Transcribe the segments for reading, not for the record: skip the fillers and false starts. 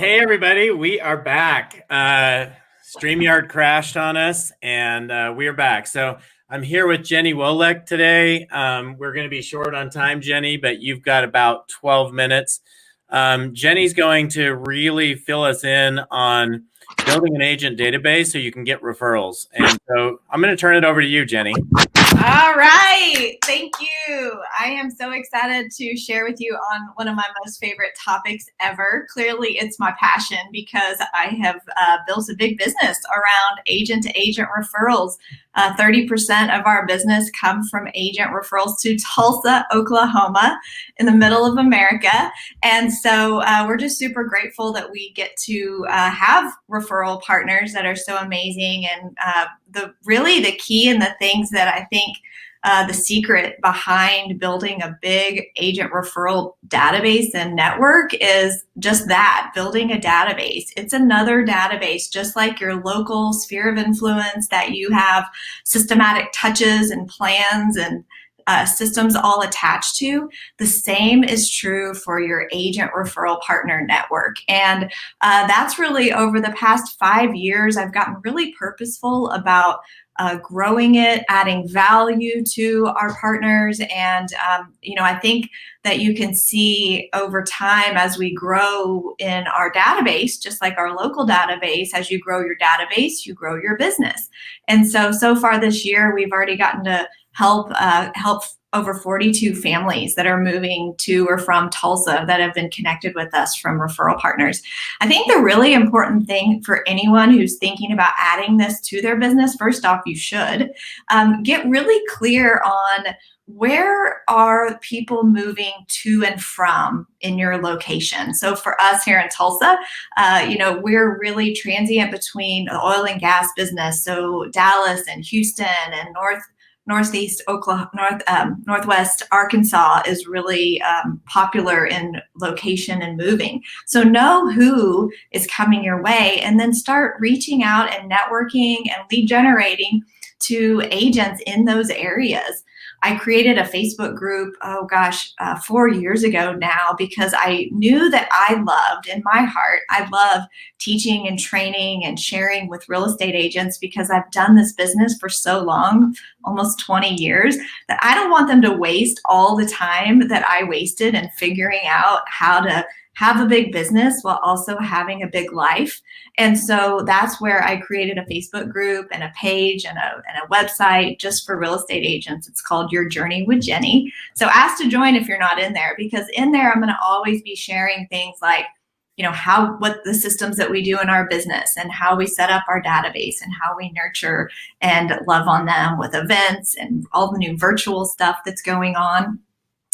Hey everybody, we are back. StreamYard crashed on us and we are back. So I'm here with Jennie Wolek today. We're going to be short on time, Jennie, but you've got about 12 minutes. Jennie's going to really fill us in on building an agent database so you can get referrals. And so I'm going to turn it over to you, Jennie. All right. Thank you. I am so excited to share with you on one of my most favorite topics ever. Clearly, it's my passion because I have built a big business around agent-to-agent referrals. 30% of our business comes from agent referrals to Tulsa, Oklahoma, in the middle of America. And so we're just super grateful that we get to have referral partners that are so amazing. And the key and the things that I think the secret behind building a big agent referral database and network is just that, building a database. It's another database, just like your local sphere of influence that you have systematic touches and plans and systems all attached to. The same is true for your agent referral partner network. And that's really over the past 5 years, I've gotten really purposeful about growing it, adding value to our partners. And, I think that you can see over time as we grow in our database, just like our local database, as you grow your database, you grow your business. And so far this year, we've already gotten to help over 42 families that are moving to or from Tulsa that have been connected with us from referral partners. I think the really important thing for anyone who's thinking about adding this to their business, first off, you should get really clear on where are people moving to and from in your location. So for us here in Tulsa, we're really transient between the oil and gas business. So Dallas and Houston and Northwest Arkansas is really popular in location and moving. So know who is coming your way and then start reaching out and networking and lead generating to agents in those areas. I created a Facebook group, 4 years ago now, because I knew that I loved, in my heart, I love teaching and training and sharing with real estate agents because I've done this business for so long, almost 20 years, that I don't want them to waste all the time that I wasted in figuring out how to have a big business while also having a big life. And so that's where I created a Facebook group and a page and a website just for real estate agents. It's called Your Journey with Jennie. So ask to join if you're not in there, because in there I'm going to always be sharing things like, what the systems that we do in our business and how we set up our database and how we nurture and love on them with events and all the new virtual stuff that's going on.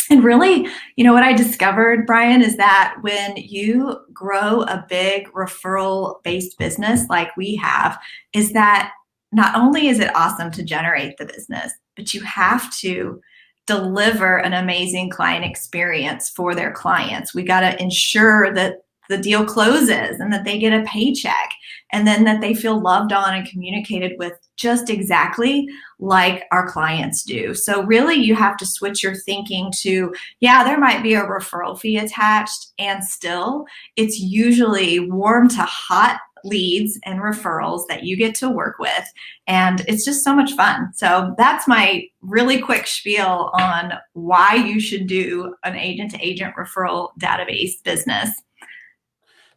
And really, what I discovered, Brian, is that when you grow a big referral-based business like we have, is that not only is it awesome to generate the business, but you have to deliver an amazing client experience for their clients. We got to ensure that the deal closes and that they get a paycheck and then that they feel loved on and communicated with just exactly like our clients do. So really you have to switch your thinking to, there might be a referral fee attached, and still it's usually warm to hot leads and referrals that you get to work with. And it's just so much fun. So that's my really quick spiel on why you should do an agent-to-agent referral database business.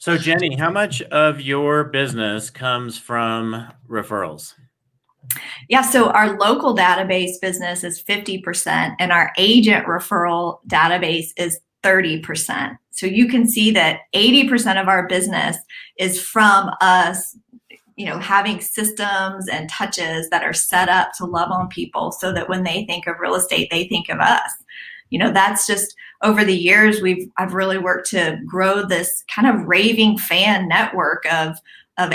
So Jennie, how much of your business comes from referrals? Yeah, so our local database business is 50% and our agent referral database is 30%. So you can see that 80% of our business is from us, having systems and touches that are set up to love on people so that when they think of real estate, they think of us. That's just over the years, I've really worked to grow this kind of raving fan network of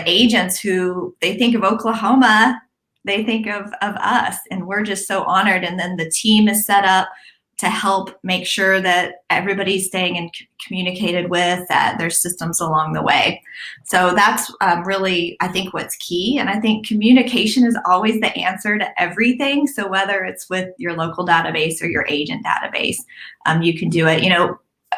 agents who they think of Oklahoma, they think of us, and we're just so honored. And then the team is set up to help make sure that everybody's staying and communicated with, that there's systems along the way. So that's really, I think, what's key. And I think communication is always the answer to everything. So whether it's with your local database or your agent database, you can do it.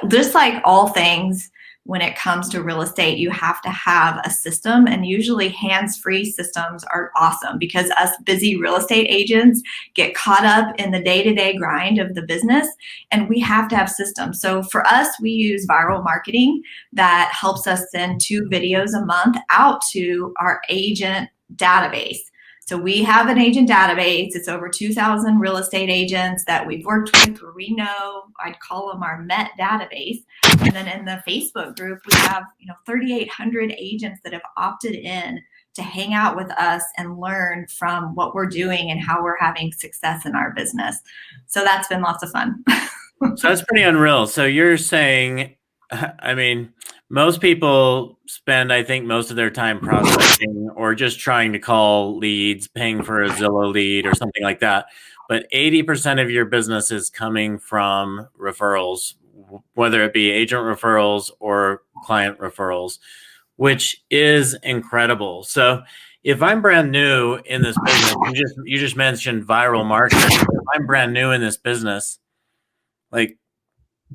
Just like all things, when it comes to real estate, you have to have a system, and usually hands-free systems are awesome because us busy real estate agents get caught up in the day-to-day grind of the business, and we have to have systems. So for us, we use viral marketing that helps us send 2 videos a month out to our agent database. So we have an agent database. It's over 2,000 real estate agents that we've worked with, where we know, I'd call them our Met database. And then in the Facebook group, we have 3,800 agents that have opted in to hang out with us and learn from what we're doing and how we're having success in our business. So that's been lots of fun. So that's pretty unreal. So you're saying, I mean, most people spend, I think, most of their time prospecting or just trying to call leads, paying for a Zillow lead or something like that. But 80% of your business is coming from referrals, whether it be agent referrals or client referrals, which is incredible. So if I'm brand new in this business, you just mentioned viral marketing. If I'm brand new in this business, like,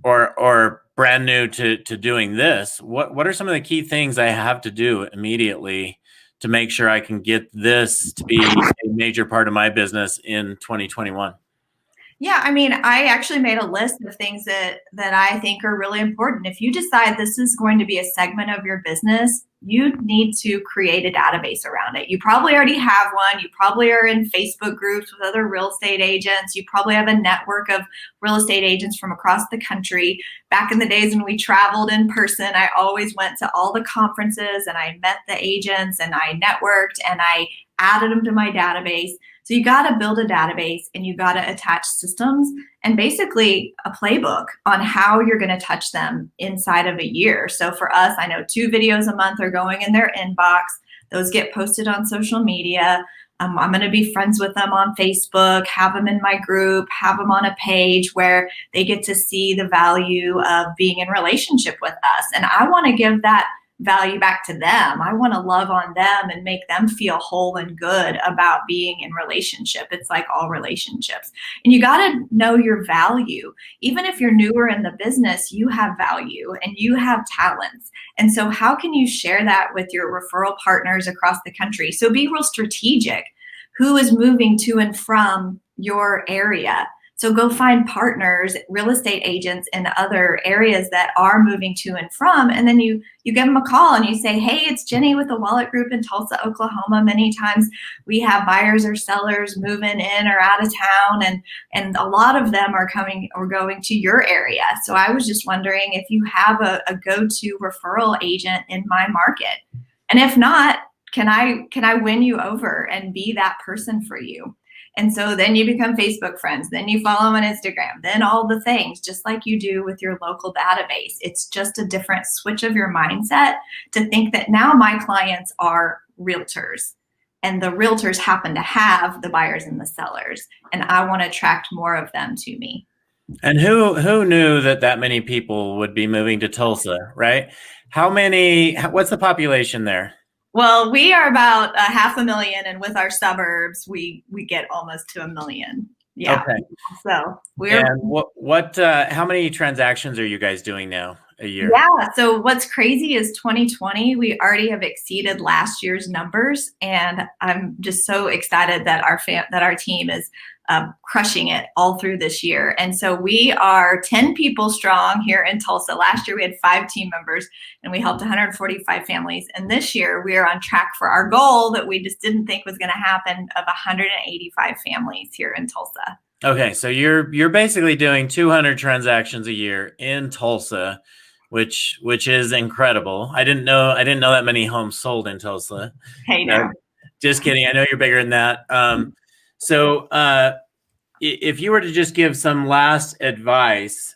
or brand new to doing this, what are some of the key things I have to do immediately to make sure I can get this to be a major part of my business in 2021? Yeah, I mean, I actually made a list of things that I think are really important. If you decide this is going to be a segment of your business, you need to create a database around it. You probably already have one. You probably are in Facebook groups with other real estate agents. You probably have a network of real estate agents from across the country. Back in the days when we traveled in person, I always went to all the conferences and I met the agents and I networked and I added them to my database. So you got to build a database and you got to attach systems and basically a playbook on how you're going to touch them inside of a year. So for us, I know 2 videos a month are going in their inbox. Those get posted on social media. I'm going to be friends with them on Facebook, have them in my group, have them on a page where they get to see the value of being in relationship with us. And I want to give that value back to them. I want to love on them and make them feel whole and good about being in relationship. It's like all relationships. And you got to know your value. Even if you're newer in the business, you have value and you have talents. And so how can you share that with your referral partners across the country? So be real strategic. Who is moving to and from your area? So go find partners, real estate agents in other areas that are moving to and from, and then you give them a call and you say, hey, it's Jennie with the Wolek Group in Tulsa, Oklahoma. Many times we have buyers or sellers moving in or out of town, and a lot of them are coming or going to your area. So I was just wondering if you have a go-to referral agent in my market. And if not, can I win you over and be that person for you? And so then you become Facebook friends, then you follow them on Instagram, then all the things, just like you do with your local database. It's just a different switch of your mindset to think that now my clients are realtors and the realtors happen to have the buyers and the sellers, and I want to attract more of them to me. And who knew that many people would be moving to Tulsa, right? What's the population there? Well, we are about 500,000, and with our suburbs, we get almost to 1 million. Yeah. Okay. So we're. And how many transactions are you guys doing now a year? Yeah. So what's crazy is 2020, we already have exceeded last year's numbers, and I'm just so excited that our team is crushing it all through this year. And so we are 10 people strong here in Tulsa. Last year we had 5 team members and we helped 145 families. And this year we are on track for our goal that we just didn't think was going to happen of 185 families here in Tulsa. Okay, so you're basically doing 200 transactions a year in Tulsa, which is incredible. I didn't know that many homes sold in Tulsa. Hey, no. Just kidding. I know you're bigger than that. So if you were to just give some last advice,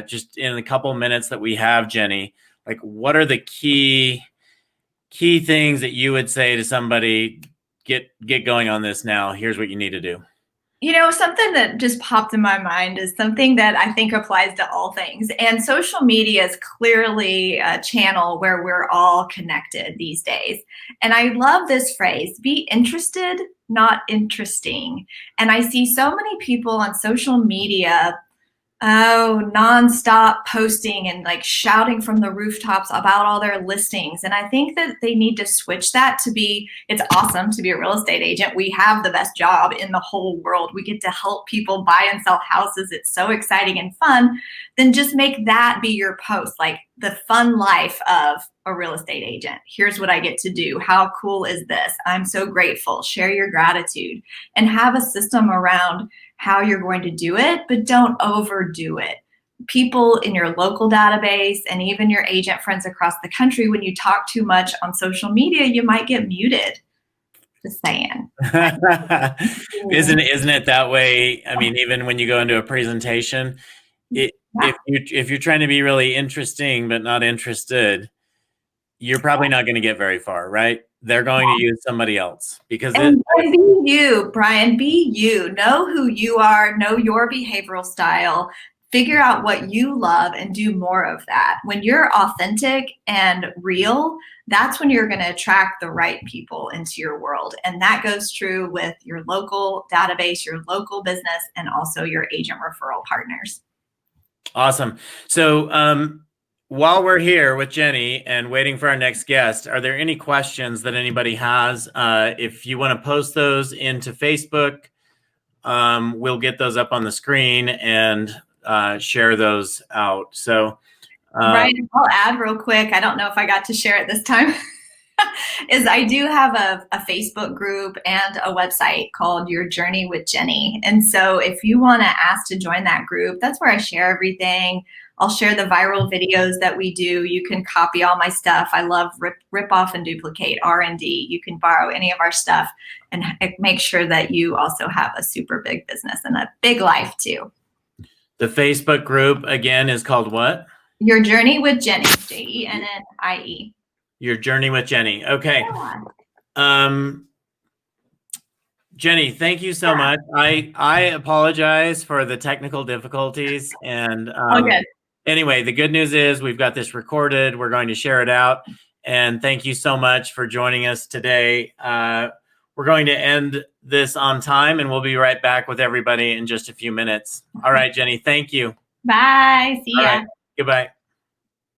just in a couple minutes that we have, Jennie, like what are the key things that you would say to somebody, get going on this now? Here's what you need to do. Something that just popped in my mind is something that I think applies to all things. And social media is clearly a channel where we're all connected these days. And I love this phrase, be interested, not interesting. And I see so many people on social media Oh, nonstop posting and like shouting from the rooftops about all their listings. And I think that they need to switch that to be, it's awesome to be a real estate agent. We have the best job in the whole world. We get to help people buy and sell houses. It's so exciting and fun. Then just make that be your post, like the fun life of a real estate agent. Here's what I get to do. How cool is this? I'm so grateful. Share your gratitude and have a system around how you're going to do it, but don't overdo it. People in your local database and even your agent friends across the country, when you talk too much on social media, you might get muted. Just saying. Isn't it that way? I mean, even when you go into a presentation, if you're trying to be really interesting but not interested, you're probably not going to get very far, right? They're going to use somebody else because and be you, Brian, be you. Know who you are, know your behavioral style, figure out what you love and do more of that. When you're authentic and real, that's when you're going to attract the right people into your world. And that goes true with your local database, your local business, and also your agent referral partners. Awesome. So, while we're here with Jennie and waiting for our next guest, are there any questions that anybody has? If you want to post those into Facebook, we'll get those up on the screen and share those out. So, right, I'll add real quick. I don't know if I got to share it this time. Is I do have a Facebook group and a website called Your Journey with Jennie. And so if you want to ask to join that group, that's where I share everything. I'll share the viral videos that we do. You can copy all my stuff. I love rip off and duplicate, R&D. You can borrow any of our stuff and make sure that you also have a super big business and a big life too. The Facebook group, again, is called what? Your Journey with Jennie, Jennie. Your Journey with Jennie. Okay. Jennie, thank you so much. I apologize for the technical difficulties. And anyway, the good news is we've got this recorded. We're going to share it out. And thank you so much for joining us today. We're going to end this on time, and we'll be right back with everybody in just a few minutes. All right, Jennie, thank you. Bye. See ya. Goodbye.